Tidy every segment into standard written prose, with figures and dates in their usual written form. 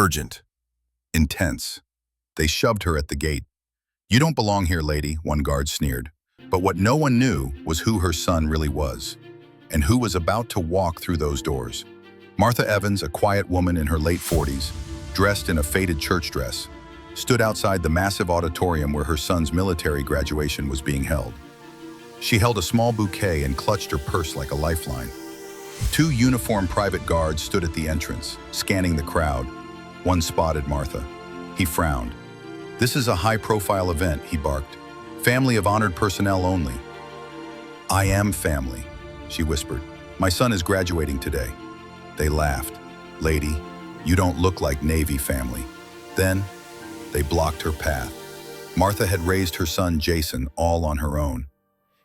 Urgent. Intense. They shoved her at the gate. "You don't belong here, lady," one guard sneered. But what no one knew was who her son really was, and who was about to walk through those doors. Martha Evans, a quiet woman in her late 40s, dressed in a faded church dress, stood outside the massive auditorium where her son's military graduation was being held. She held a small bouquet and clutched her purse like a lifeline. Two uniformed private guards stood at the entrance, scanning the crowd. One spotted Martha. He frowned. "This is a high-profile event," he barked. "Family of honored personnel only." "I am family," she whispered. "My son is graduating today." They laughed. "Lady, you don't look like Navy family." Then, they blocked her path. Martha had raised her son Jason all on her own.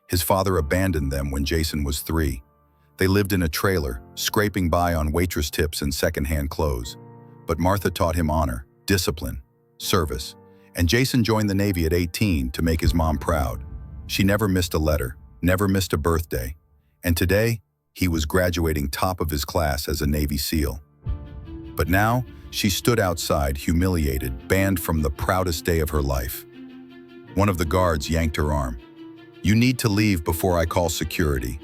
His father abandoned them when Jason was 3. They lived in a trailer, scraping by on waitress tips and secondhand clothes. But Martha taught him honor, discipline, service, and Jason joined the Navy at 18 to make his mom proud. She never missed a letter, never missed a birthday, and today, he was graduating top of his class as a Navy SEAL. But now, she stood outside, humiliated, banned from the proudest day of her life. One of the guards yanked her arm. "You need to leave before I call security."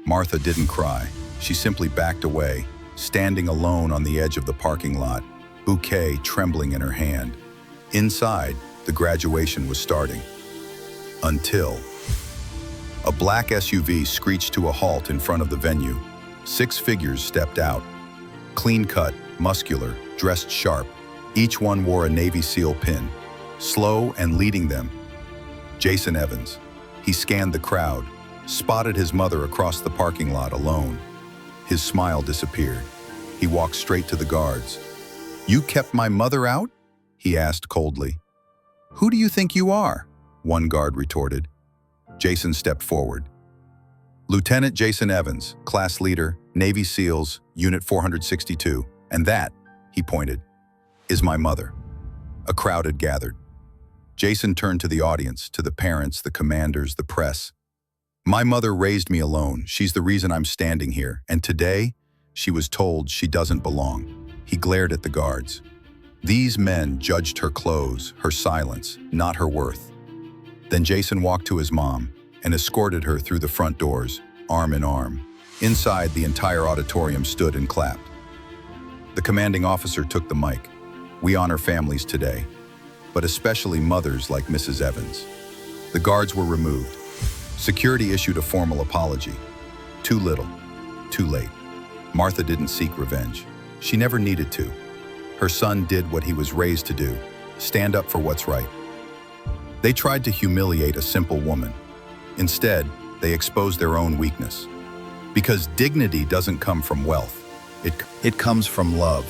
Martha didn't cry. She simply backed away, standing alone on the edge of the parking lot, bouquet trembling in her hand. Inside, the graduation was starting. Until a black SUV screeched to a halt in front of the venue. 6 figures stepped out. Clean-cut, muscular, dressed sharp. Each one wore a Navy SEAL pin. Slow and leading them, Jason Evans. He scanned the crowd, spotted his mother across the parking lot alone. His smile disappeared. He walked straight to the guards. "You kept my mother out?" he asked coldly. "Who do you think you are?" one guard retorted. Jason stepped forward. "Lieutenant Jason Evans, class leader, Navy SEALs, Unit 462, and that," he pointed, "is my mother." A crowd had gathered. Jason turned to the audience, to the parents, the commanders, the press. "My mother raised me alone. She's the reason I'm standing here. And today, she was told she doesn't belong." He glared at the guards. These men judged her clothes, her silence, not her worth. Then Jason walked to his mom and escorted her through the front doors, arm in arm. Inside, the entire auditorium stood and clapped. The commanding officer took the mic. "We honor families today, but especially mothers like Mrs. Evans." The guards were removed. Security issued a formal apology. Too little, too late. Martha didn't seek revenge. She never needed to. Her son did what he was raised to do, stand up for what's right. They tried to humiliate a simple woman. Instead, they exposed their own weakness. Because dignity doesn't come from wealth. It comes from love.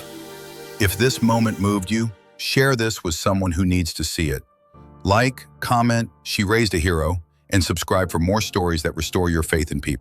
If this moment moved you, share this with someone who needs to see it. Like, comment, "She raised a hero," and subscribe for more stories that restore your faith in people.